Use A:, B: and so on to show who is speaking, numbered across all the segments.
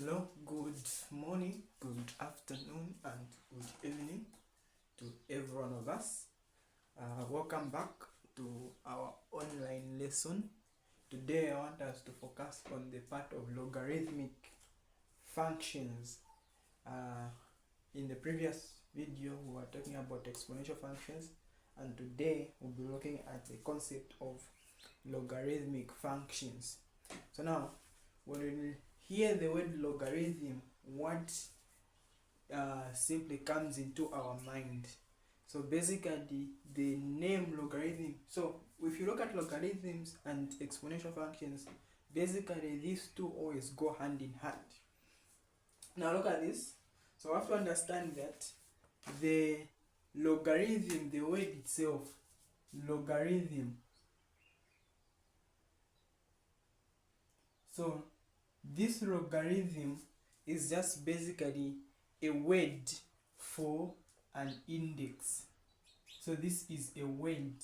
A: Hello, good morning, good afternoon, and good evening to every one of us. Welcome back to our online lesson. Today I want us to focus on the part of logarithmic functions. In the previous video we were talking about exponential functions, and today we'll be looking at the concept of logarithmic functions. So now, when we hear the word logarithm, what simply comes into our mind? So basically the name logarithm, so if you look at logarithms and exponential functions, basically these two always go hand in hand. Now look at this. So we have to understand that the logarithm, the word itself, logarithm, so this logarithm is just basically a word for an index. So this is a word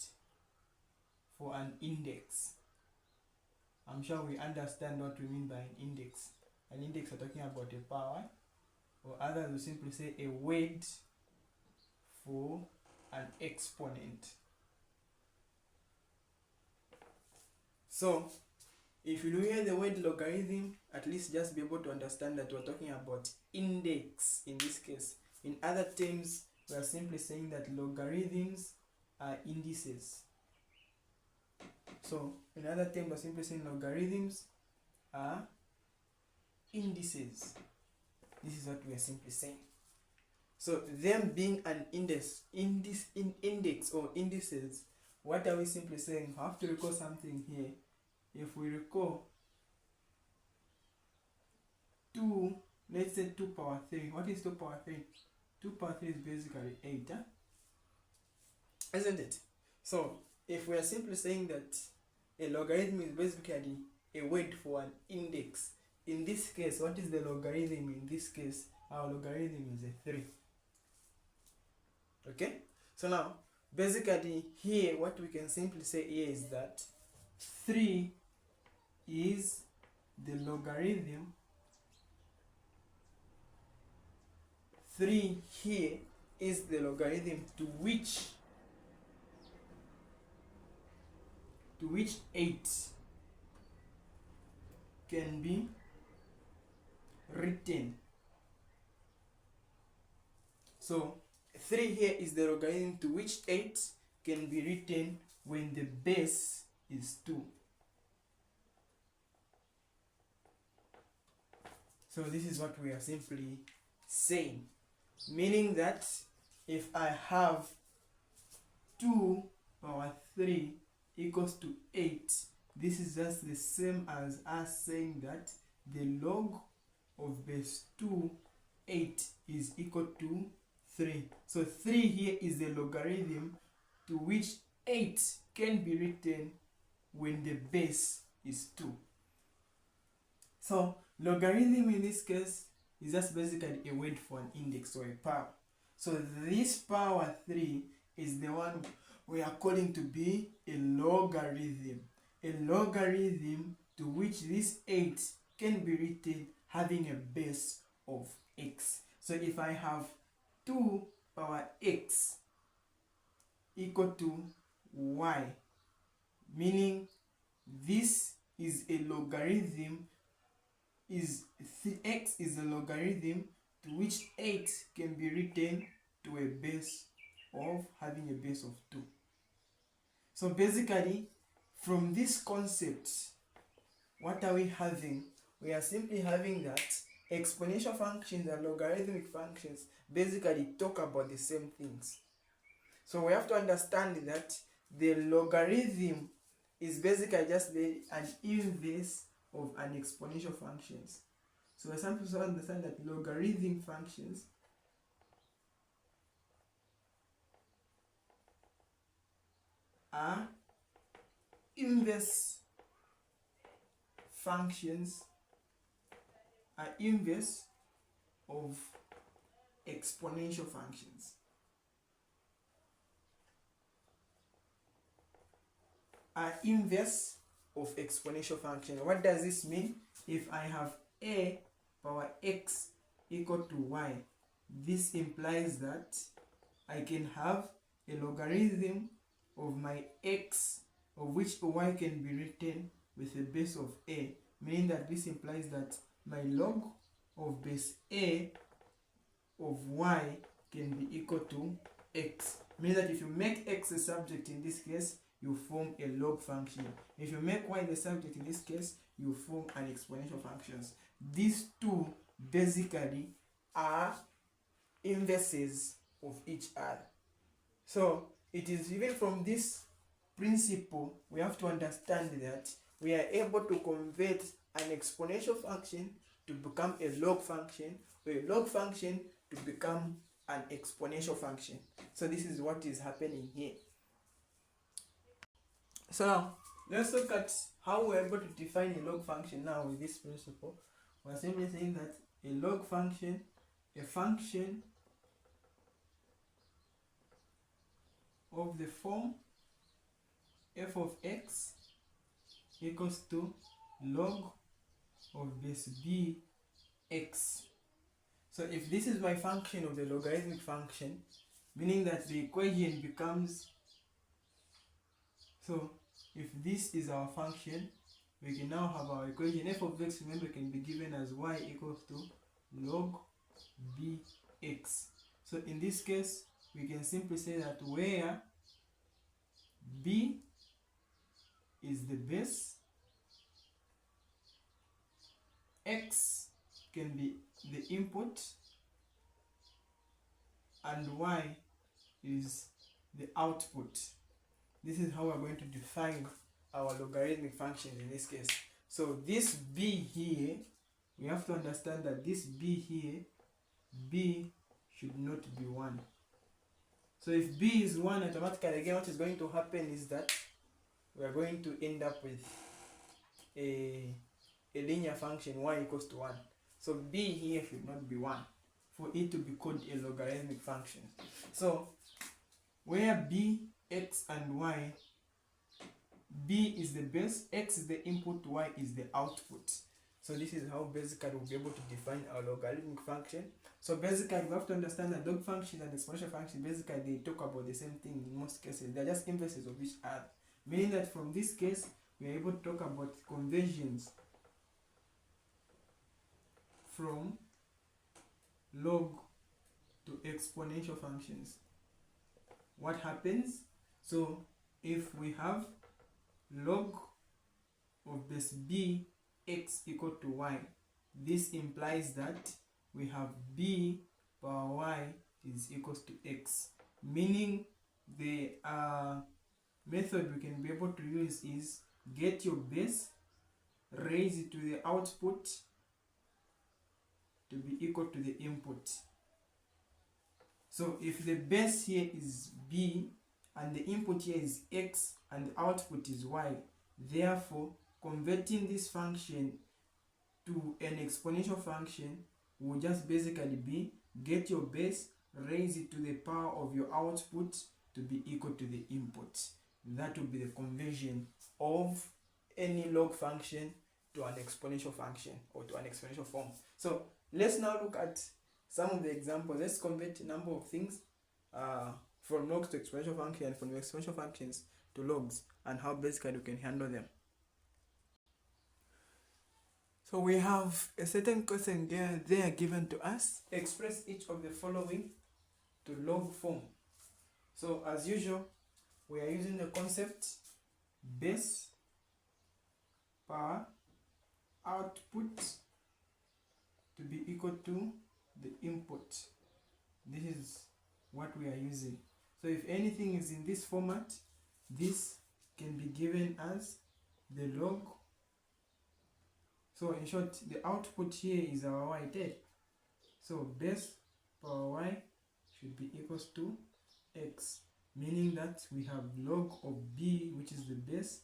A: for an index. I'm sure we understand what we mean by an index. An index, we're talking about a power, or others will simply say a word for an exponent. So if you hear the word logarithm, at least just be able to understand that we're talking about index in this case. In other terms, we are simply saying that logarithms are indices. So in other terms, we're simply saying logarithms are indices. This is what we are simply saying. So them being an index or indices, what are we simply saying? I have to recall something here. If we recall 2, let's say 2 power 3. What is 2 power 3? 2 power 3 is basically 8, isn't it? So if we are simply saying that a logarithm is basically a word for an index, in this case, what is the logarithm? In this case, our logarithm is a 3. Okay? So now, basically here, what we can simply say here is that 3 is the logarithm. 3 here is the logarithm to which 8 can be written. So 3 here is the logarithm to which 8 can be written when the base is 2. So this is what we are simply saying, meaning that if I have 2 power 3 equals to 8, this is just the same as us saying that the log of base 2, 8 is equal to 3. So 3 here is the logarithm to which 8 can be written when the base is 2. So logarithm in this case is just basically a word for an index or a power. So this power 3 is the one we are calling to be a logarithm. A logarithm to which this 8 can be written having a base of x. So if I have 2 power x equal to y, meaning this is a logarithm, x is a logarithm to which 8 can be written to a base of having a base of 2. So basically, from this concept, what are we having? We are simply having that exponential functions and logarithmic functions basically talk about the same things. So we have to understand that the logarithm is basically just an inverse of an exponential functions. So some people understand that logarithmic functions are inverse functions, are inverse of exponential functions. Are inverse of exponential function. What does this mean? If I have a power x equal to y. This implies that I can have a logarithm of my x, of which y can be written with a base of a, meaning that this implies that my log of base a of y can be equal to x, meaning that if you make x a subject in this case, you form a log function. If you make y the subject in this case, you form an exponential function. These two basically are inverses of each other. So it is even from this principle we have to understand that we are able to convert an exponential function to become a log function, or a log function to become an exponential function. So this is what is happening here. So now let's look at how we're able to define a log function now with this principle. We're simply saying that a log function, a function of the form f of x equals to log of base b x. So if this is my function of the logarithmic function, meaning that the equation becomes, so if this is our function, we can now have our equation f of x, remember, can be given as y equals to log bx. So in this case, we can simply say that where b is the base, x can be the input, and y is the output. This is how we're going to define our logarithmic functions in this case. So this b here, we have to understand that this b here, b should not be 1. So if b is 1, automatically again what is going to happen is that we are going to end up with a linear function y equals to 1. So b here should not be 1 for it to be called a logarithmic function. So where b, x and y, b is the base, x is the input, y is the output. So this is how basically we'll be able to define our logarithmic function. So basically we have to understand that log functions and exponential functions, basically they talk about the same thing in most cases. They're just inverses of each other. Meaning that from this case, we are able to talk about conversions from log to exponential functions. What happens? So if we have log of base b x equal to y, this implies that we have b power y is equals to x, meaning the method we can be able to use is get your base, raise it to the output to be equal to the input. So if the base here is b and the input here is x and the output is y, therefore converting this function to an exponential function will just basically be get your base, raise it to the power of your output to be equal to the input. That will be the conversion of any log function to an exponential function or to an exponential form. So let's now look at some of the examples. Let's convert a number of things from logs to exponential function and from exponential functions to logs, and how basically we can handle them. So we have a certain question there given to us. Express each of the following to log form. So as usual, we are using the concept base power output to be equal to the input. This is what we are using. So if anything is in this format, this can be given as the log. So in short, the output here is our y tail. So base power y should be equals to x, meaning that we have log of b, which is the base,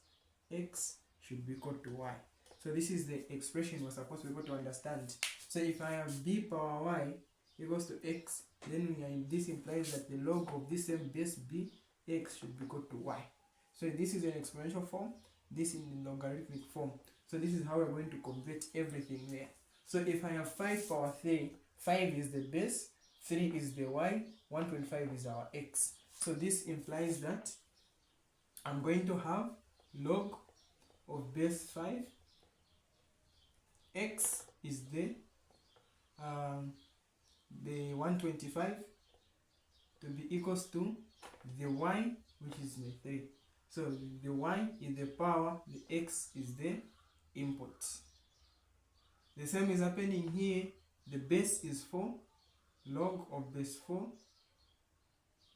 A: x should be equal to y. So this is the expression we're supposed to be able to understand. So if I have b power y equals to x, then this implies that the log of this same base b, x should be equal to y. So this is an exponential form, this in the logarithmic form. So this is how we're going to convert everything there. So if I have 5 power 3, 5 is the base, 3 is the y, 1.5 is our x. So this implies that I'm going to have log of base 5, x is the 125 to be equals to the y, which is the 3. So the y is the power, the x is the input. The same is happening here. The base is 4, log of base 4.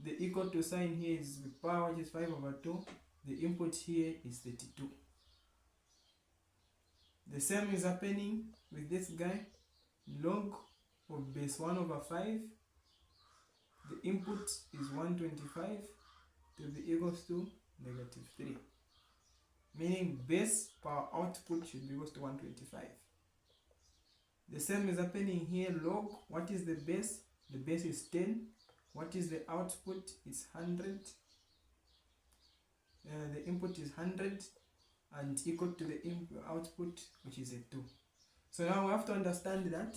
A: The equal to sign here is the power, which is 5 over 2. The input here is 32. The same is happening with this guy, log of base 1 over 5. The input is 125 to be equals to negative 3. Meaning base power output should be equals to 125. The same is happening here, log. What is the base? The base is 10. What is the output? It's 100. The input is 100 and equal to the output, which is a 2. So now we have to understand that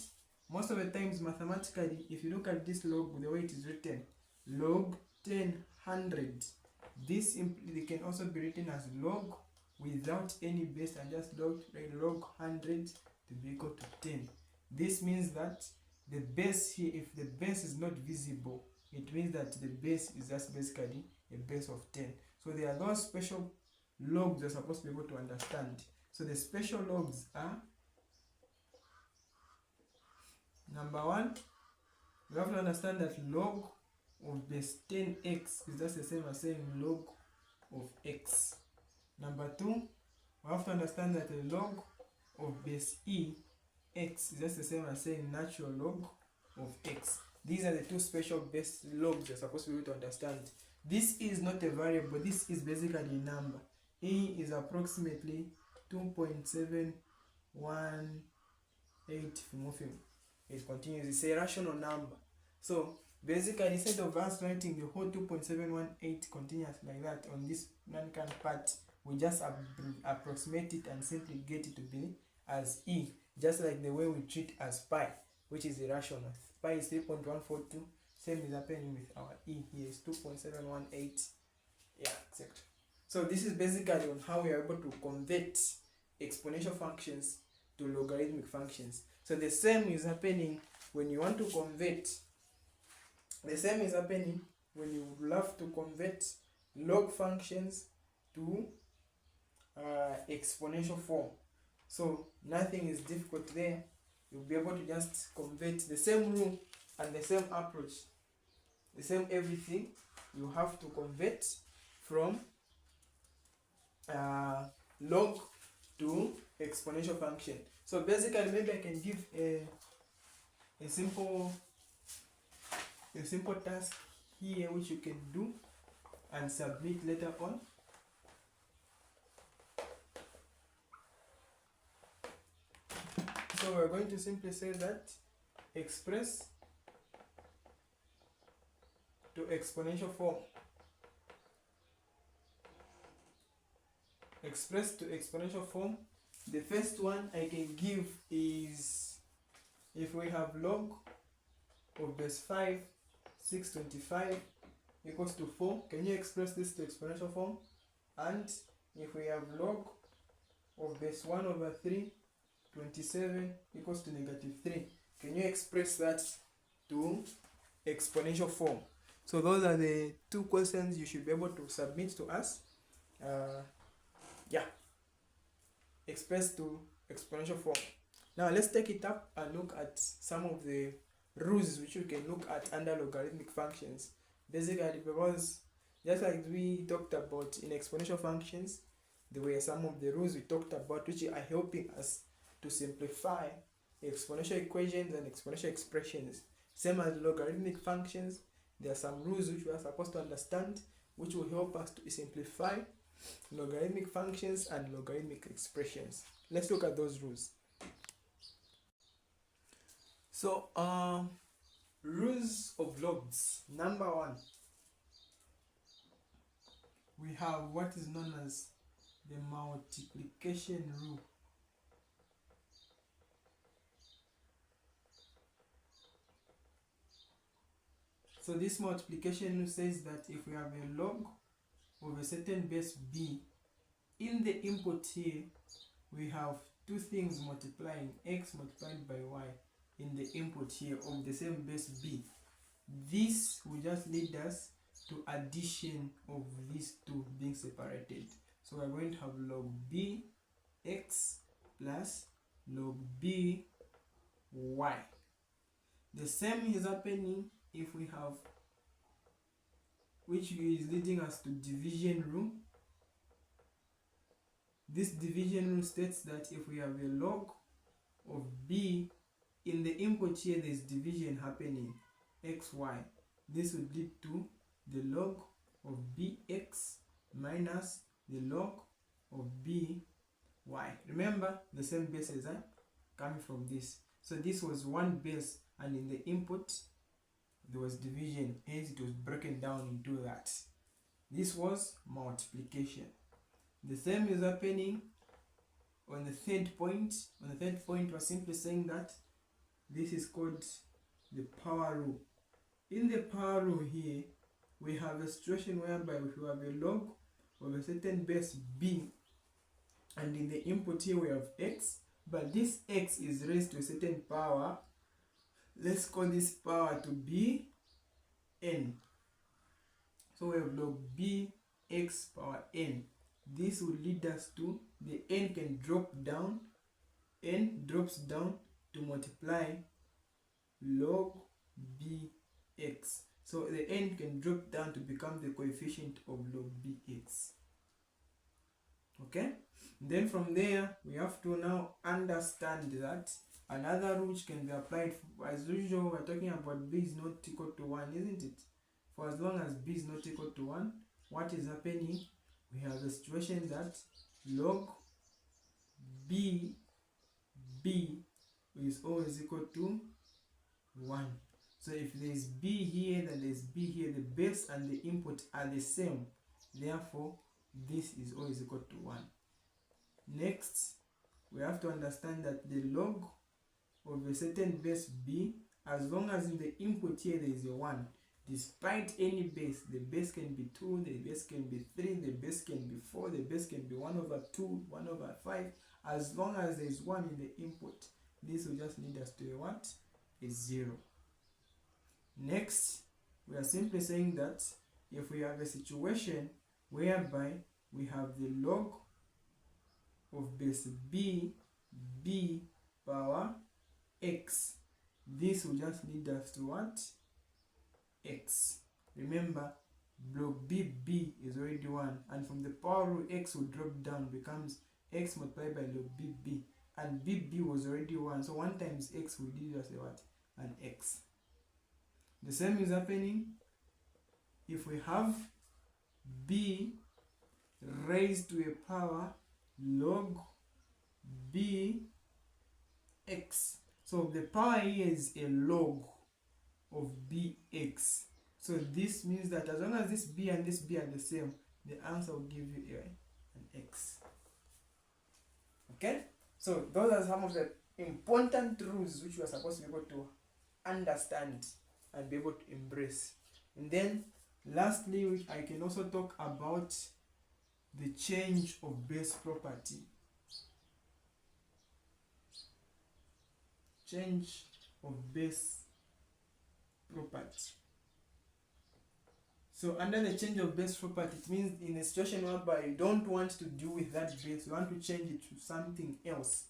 A: most of the times mathematically, if you look at this log, the way it is written, log 10 100, this it can also be written as log without any base and just log 100 to be equal to 10. This means that the base here, if the base is not visible, it means that the base is just basically a base of 10. So there are those special logs you're supposed to be able to understand. So the special logs are, number 1, we have to understand that log of base 10x is just the same as saying log of x. Number 2, we have to understand that the log of base x is just the same as saying natural log of x. These are the two special base logs you're supposed to be able to understand. This is not a variable, this is basically a number. E is approximately 2.718 morpheme. It continues, it's a rational number. So basically, instead of us writing the whole 2.718 continuous like that on this non-can part, we just approximate it and simply get it to be as e, just like the way we treat as pi, which is irrational. Pi is 3.142. Same is happening with our e here, is 2.718. Yeah, etc. So this is basically on how we are able to convert exponential functions to logarithmic functions. So the same is happening when you want to convert. The same is happening when you would love to convert log functions to exponential form. So nothing is difficult there. You'll be able to just convert the same rule and the same approach, the same everything. You have to convert from log to exponential function. So basically, maybe I can give a simple task here which you can do and submit later on. So we're going to simply say that express to exponential form. Express to exponential form. The first one I can give is, if we have log of base 5, 625 equals to 4, can you express this to exponential form? And if we have log of base 1 over 3, 27 equals to negative 3, can you express that to exponential form? So those are the two questions you should be able to submit to us. Yeah, express to exponential form. Now let's take it up and look at some of the rules which you can look at under logarithmic functions. Basically, because just like we talked about in exponential functions, there were some of the rules we talked about which are helping us to simplify exponential equations and exponential expressions. Same as logarithmic functions, there are some rules which we are supposed to understand which will help us to simplify logarithmic functions and logarithmic expressions. Let's look at those rules. So rules of logs. Number 1, we have what is known as the multiplication rule. So this multiplication rule says that if we have a log of a certain base b, in the input here we have two things multiplying, x multiplied by y, in the input here of the same base b. This will just lead us to addition of these two being separated. So we're going to have log b x plus log b y. The same is happening if we have, which is leading us to division rule. This division rule states that if we have a log of b, in the input here there is division happening, xy. This would lead to the log of bx minus the log of by. Remember, the same bases are coming from this. So this was one base, and in the input there was division, hence it was broken down into that. This was multiplication. The same is happening on the third point. On the third point, we're simply saying that this is called the power rule. In the power rule here, we have a situation whereby if we have a log of a certain base b, and in the input here we have x, but this x is raised to a certain power. Let's call this power to be n. So we have log b x power n. This will lead us to the n can drop down, n drops down to multiply log bx. So the n can drop down to become the coefficient of log bx. Okay? Then from there, we have to now understand that another rule which can be applied, as usual, we're talking about b is not equal to 1, isn't it? For as long as b is not equal to 1, what is happening? We have a situation that log b is always equal to 1. So if there is b here, then there is b here, the base and the input are the same. Therefore, this is always equal to 1. Next, we have to understand that the log of a certain base b, as long as in the input here there is a 1, despite any base, the base can be 2, the base can be 3, the base can be 4, the base can be 1 over 2, 1 over 5, as long as there is 1 in the input, this will just lead us to a what? A 0. Next, we are simply saying that if we have a situation whereby we have the log of base b power x, this will just lead us to what? X. Remember, log b is already 1, and from the power rule x will drop down, becomes x multiplied by log b, and b was already 1, so 1 times x will lead us to what? An x. The same is happening if we have b raised to a power log bx. So the power here is a log of bx. So this means that as long as this b and this b are the same, the answer will give you an x. Okay? So those are some of the important rules which we are supposed to be able to understand and be able to embrace. And then lastly, I can also talk about the change of base property. Change of base property. So under the change of base property, it means in a situation whereby you don't want to deal with that base, you want to change it to something else.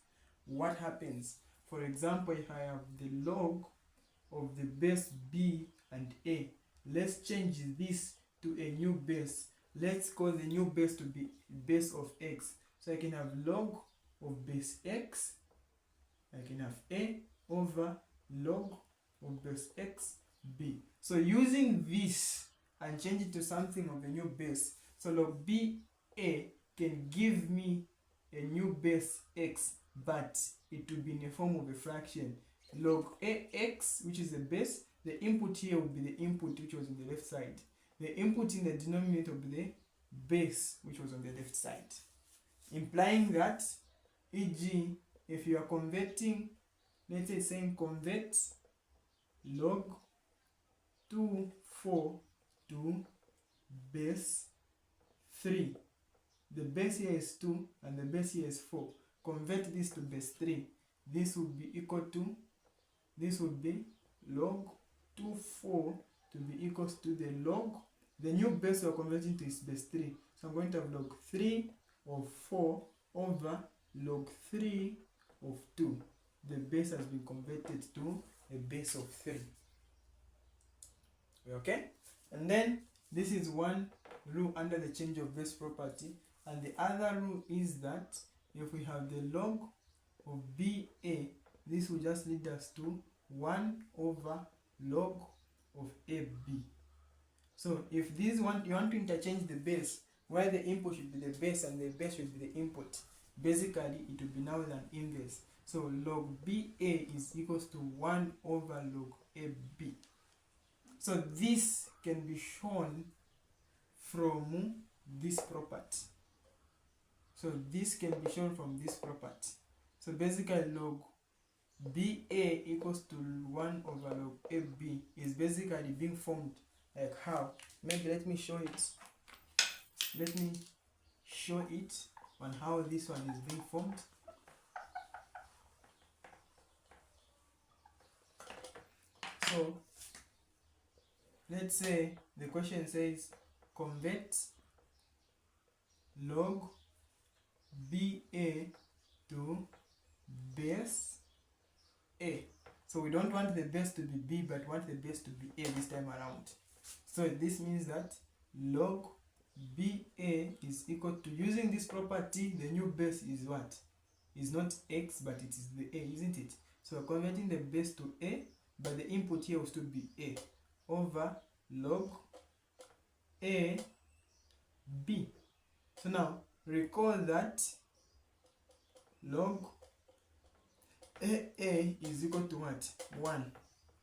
A: What happens? For example, if I have the log of the base b and a, let's change this to a new base. Let's call the new base to be base of x. So I can have log of base x, I can have a over log of base x b. So using this and change it to something of a new base, so log b a can give me a new base x, but it will be in the form of a fraction. Log ax, which is the base, the input here will be the input which was on the left side. The input in the denominator will be the base which was on the left side. Implying that, e.g., if you are converting, let's say saying convert log 2, 4 to base 3. The base here is 2 and the base here is 4. Convert this to base 3. This would be equal to, this would be log 2, 4 to be equals to the log. The new base we are converting to is base 3. So I'm going to have log 3 of 4 over log 3 of 2. The base has been converted to a base of 3. Okay? And then this is one rule under the change of base property. And the other rule is that if we have the log of BA, this will just lead us to 1 over log of AB. So if this one, you want to interchange the base, where the input should be the base and the base should be the input, basically it will be now an inverse. So log BA is equals to 1 over log AB. So this can be shown from this property. So this can be shown from this property. So basically log BA equals to 1 over log AB is basically being formed like how? Maybe let me show it. Let me show it on how this one is being formed. So let's say the question says convert log BA to base A. So we don't want the base to be B, but want the base to be A this time around. So this means that log BA is equal to, using this property, the new base is what? Is not X, but it is the A, isn't it? So we're converting the base to A, but the input here will still be A over log A B. So now recall that log AA is equal to what? 1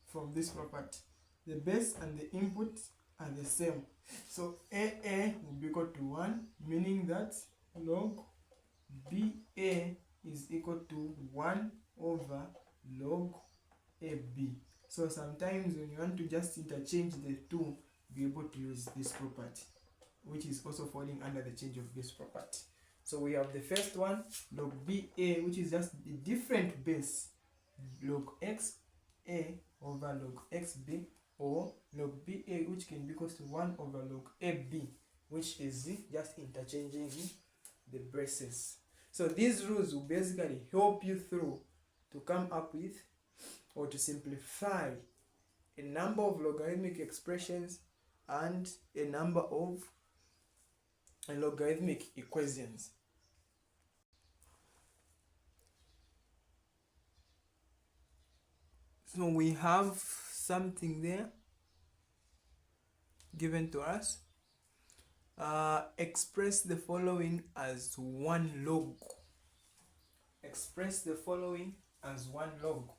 A: from this property. The base and the input are the same. So AA will be equal to 1, meaning that log BA is equal to 1 over log AB. So sometimes when you want to just interchange the two, be able to use this property, which is also falling under the change of base property. So we have the first one, log BA, which is just a different base, log XA over log XB, or log BA, which can be equal to 1 over log AB, which is just interchanging the braces. So these rules will basically help you through to come up with or to simplify a number of logarithmic expressions and a number of logarithmic equations. So we have something there given to us. Express the following as 1 log. Express the following as 1 log.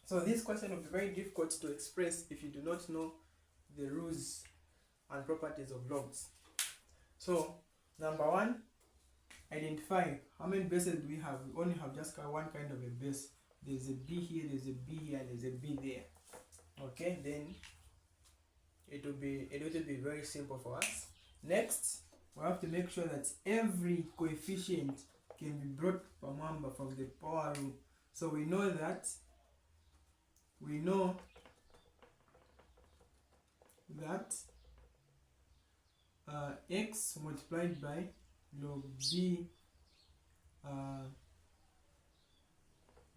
A: So this question will be very difficult to express if you do not know the rules and properties of logs. So number 1, identify how many bases do we have. We only have just one kind of a base. There's a B here, there's a B here, and there's a B there. Okay, then it will be very simple for us. Next, we have to make sure that every coefficient can be brought per number from the power rule. So we know that x multiplied by log b,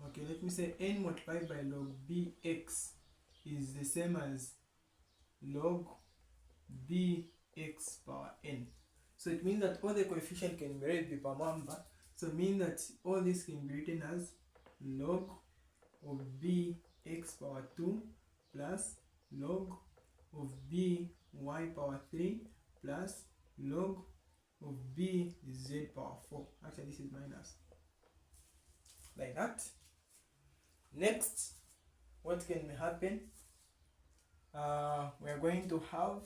A: okay, let me say n multiplied by log bx is the same as log bx power n. So it means that all the coefficients can be per number. So it means that all this can be written as log of bx power 2 plus log of by power 3 plus log of bz power 4. Actually, this is minus. Like that. Next, what can happen? We are going to have,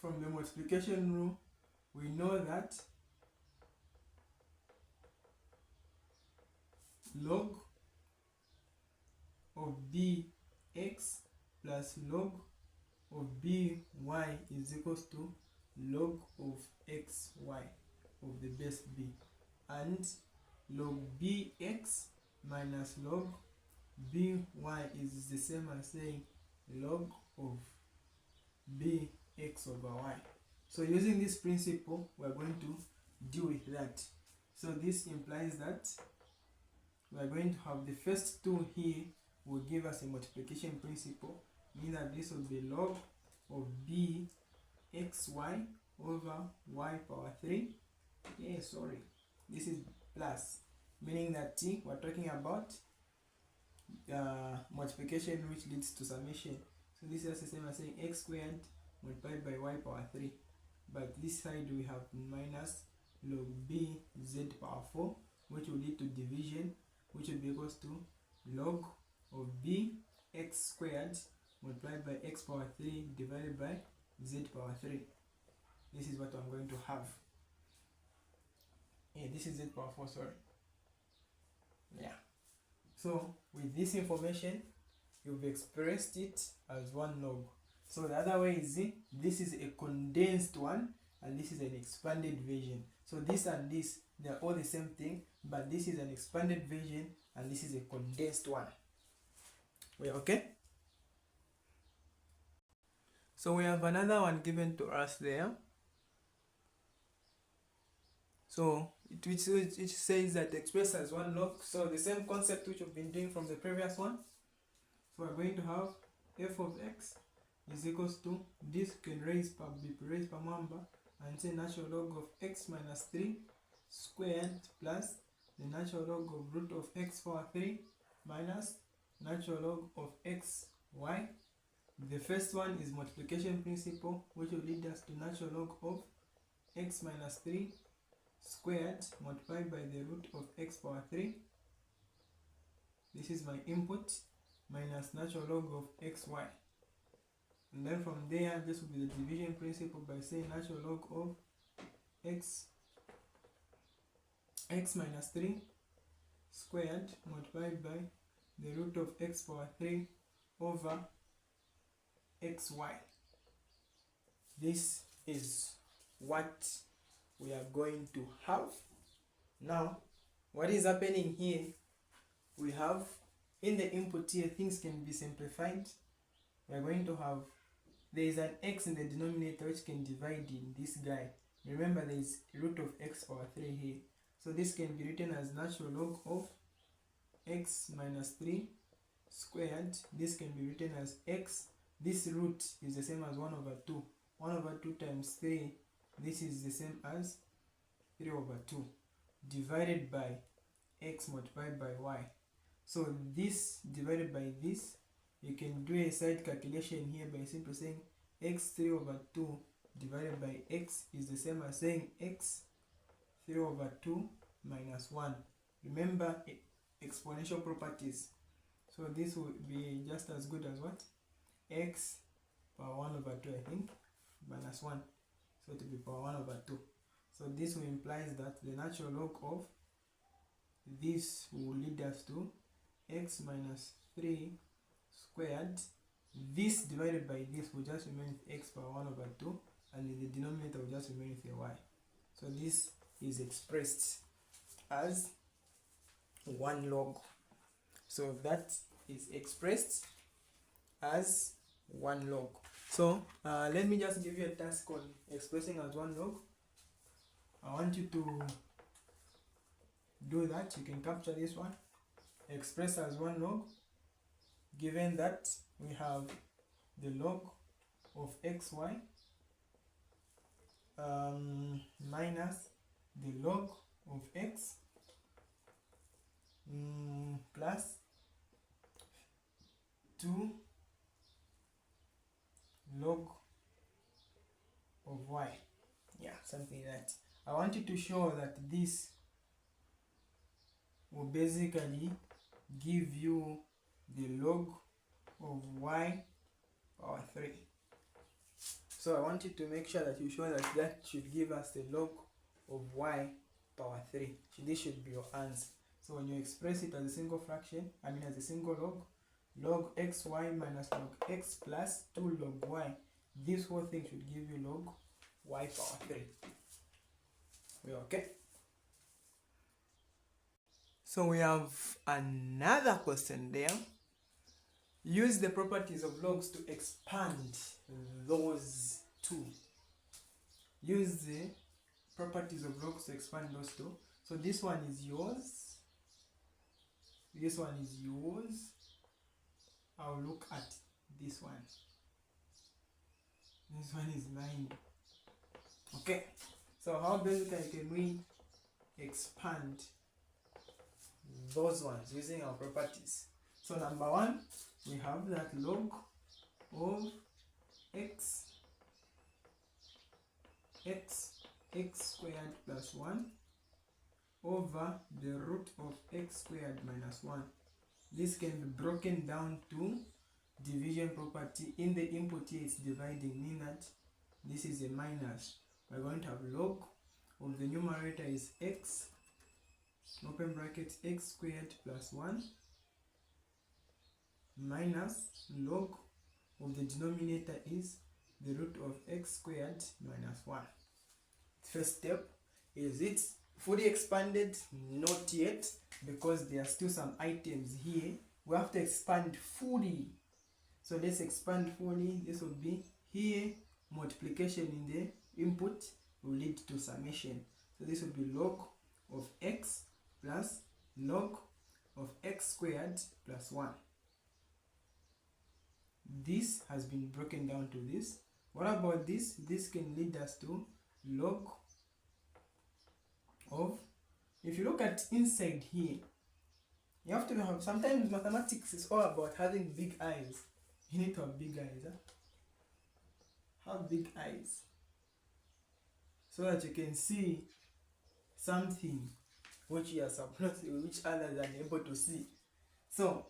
A: from the multiplication rule, we know that log of b x plus log of by is equals to log of xy of the base b, and log bx minus log by is the same as saying log of bx over y. So using this principle, we're going to deal with that. So this implies that we're going to have the first two here will give us a multiplication principle, meaning that this will be log of bxy over y power 3. This is plus, meaning that we're talking about multiplication which leads to summation. So this is the same as saying x squared multiplied by y power 3, but this side we have minus log b z power 4, which will lead to division, which will be equals to log of b x squared multiplied by x power 3 divided by z power 3. This is what I'm going to have. This is z power 4, sorry. So with this information, you've expressed it as one log. So the other way is this is a condensed one and this is an expanded version. So this and this, they're all the same thing, but this is an expanded version and this is a condensed one. We're okay? So we have another one given to us there. So it says that expressed as one log. So the same concept which we've been doing from the previous one. So we're going to have f of x is equals to, this can be raised per number, and say natural log of x minus 3 squared plus the natural log of root of x power 3 minus natural log of x y. The first one is multiplication principle, which will lead us to natural log of x minus 3 squared multiplied by the root of x power 3. This is my input, minus natural log of xy. And then from there, this will be the division principle by saying natural log of x minus 3 squared multiplied by the root of x power 3 over xy. This is what we are going to have. Now, what is happening here? We have in the input here, things can be simplified. We are going to have, there is an x in the denominator which can divide in this guy. Remember, there is root of x power 3 here. So this can be written as natural log of x minus 3 squared. This can be written as x. This root is the same as 1 over 2. 1 over 2 times 3. This is the same as 3 over 2 divided by x multiplied by y. So this divided by this, you can do a side calculation here by simply saying x 3 over 2 divided by x is the same as saying x 3 over 2 minus 1. Remember exponential properties. So this will be just as good as what? X power 1 over 2, I think, minus 1. So to be power 1 over 2. So this will implies that the natural log of this will lead us to x minus 3 squared. This divided by this will just remain with x power 1 over 2, and in the denominator will just remain with a y. So this is expressed as one log. So that is expressed as one log. So let me just give you a task on expressing as one log. I want you to do that. You can capture this one. Express as one log, given that we have the log of xy minus the log of x plus 2 log of y. Something like that. I want you to show that this will basically give you the log of y power 3. So I want you to make sure that you show that that should give us the log of y power 3. This should be your answer. So when you express it as a single fraction, as a single log, log xy minus log x plus 2 log y. This whole thing should give you log y power 3. We okay? So we have another question there. Use the properties of logs to expand those two. Use the properties of logs to expand those two. So this one is yours. This one is yours. I'll look at this one. This one is mine. Okay. So how basically can we expand those ones using our properties? So number one, we have that log of x squared plus 1 over the root of x squared minus 1. This can be broken down to division property. In the input here it's dividing, meaning that this is a minus. We're going to have log of the numerator is x, open bracket, x squared plus 1 minus log of the denominator is the root of x squared minus 1. First step, is it fully expanded? Not yet, because there are still some items here. We have to expand fully. So let's expand fully. This will be here, multiplication in the input will lead to summation. So this will be log of x plus log of x squared plus 1. This has been broken down to this. What about this? This can lead us to log of, if you look at inside here, you have to have, sometimes mathematics is all about having big eyes. You need to have big eyes. Have big eyes so that you can see something which you are supposed to, which others are able to see. So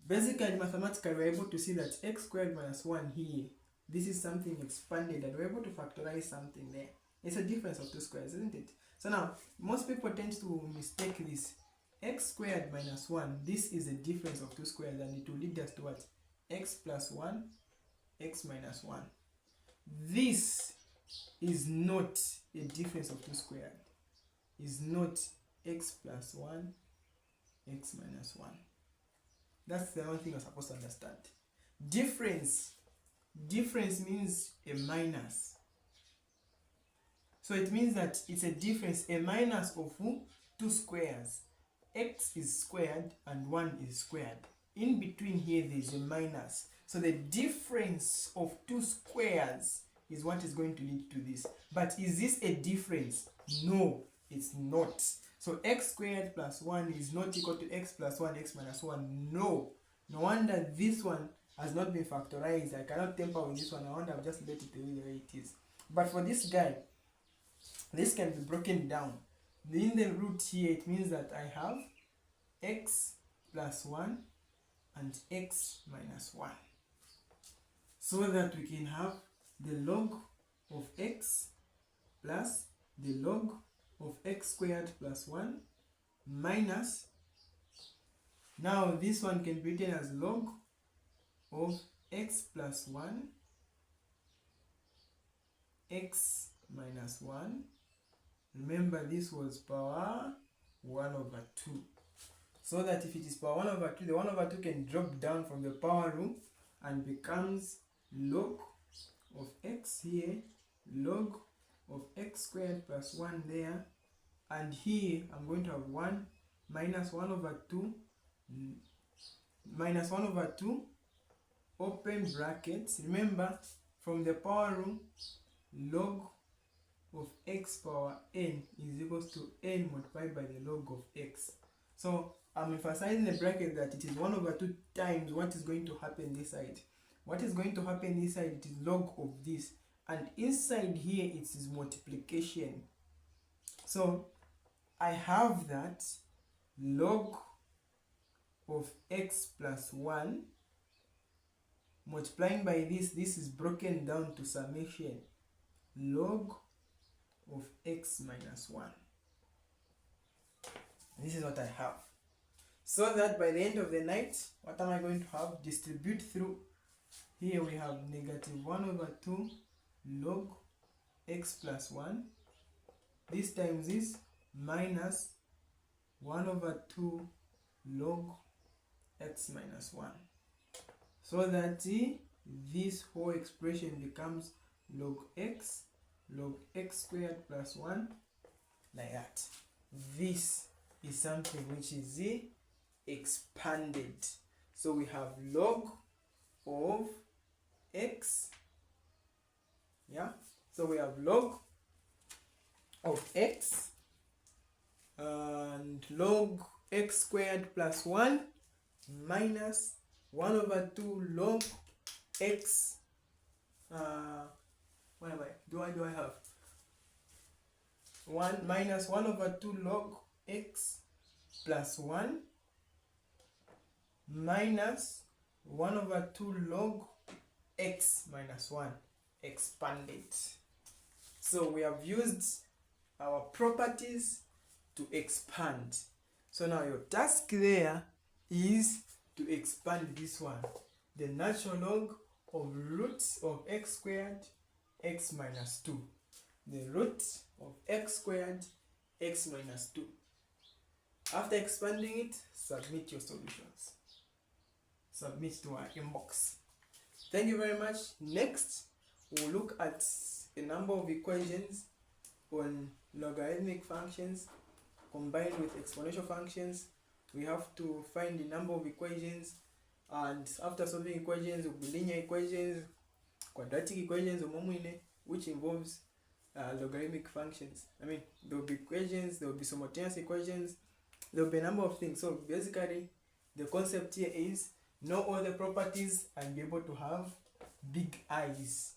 A: basically mathematically we're able to see that x squared minus 1 here, this is something expanded, and we're able to factorize something there. It's a difference of two squares, isn't it? So now most people tend to mistake this. X squared minus 1, this is a difference of two squares, and it will lead us to what? X plus 1, x minus 1. This is not a difference of two squared. Is not x plus 1, x minus 1. That's the only thing you're supposed to understand. Difference means a minus. So it means that it's a difference, a minus of two squares. X is squared and 1 is squared. In between here there is a minus. So the difference of two squares is what is going to lead to this. But is this a difference? No, it's not. So x squared plus 1 is not equal to x plus 1, x minus 1. No. No wonder this one has not been factorized. I cannot tamper with this one. I wonder I've just let it the way it is. But for this guy, this can be broken down. In the root here, it means that I have x plus 1 and x minus 1. So that we can have the log of x plus the log of x squared plus 1 minus, now this one can be written as log of x plus 1 x minus 1. Remember this was power 1 over 2. So that if it is power 1 over 2, the 1 over 2 can drop down from the power rule and becomes log of x here, log of x squared plus 1 there, and here I'm going to have 1 minus 1 over 2 minus 1 over 2 open brackets. Remember from the power rule, log of x power n is equals to n multiplied by the log of x. So I'm emphasizing the bracket that it is 1 over 2 times what is going to happen this side. What is going to happen this side, it is log of this, and inside here it is multiplication. So I have that log of x plus 1 multiplying by this is broken down to summation, log of x minus 1. This is what I have. so that by the end of the night, what am I going to have? Distribute through. Here we have negative 1 over 2 log x plus 1. This times is minus 1 over 2 log x minus 1. So that this whole expression becomes log x squared plus 1, like that. This is something which is expanded. So we have log of x, yeah, so we have log of x and log x squared plus 1 minus 1 over 2 log x, what am I, do I have 1 minus 1 over 2 log x plus 1 minus 1 over 2 log x minus 1 expanded. So we have used our properties to expand. So now your task there is to expand this one, the natural log of roots of x squared x minus 2, the root of x squared x minus 2. After expanding it, submit your solutions. Submit to our inbox. Thank you very much. Next, we'll look at a number of equations on logarithmic functions combined with exponential functions. We have to find the number of equations, and after solving equations, will be linear equations, quadratic equations, which involves logarithmic functions. I mean, there will be equations, there will be simultaneous equations, there will be a number of things. So basically, the concept here is know all the properties and be able to have big I's.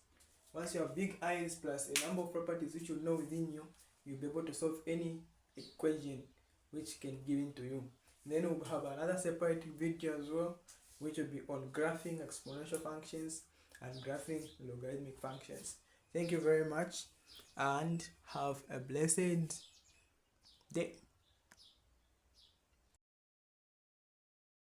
A: Once you have big I's plus a number of properties which you know within you, you'll be able to solve any equation which can give given to you. Then we'll have another separate video as well, which will be on graphing exponential functions and graphing logarithmic functions. Thank you very much and have a blessed day.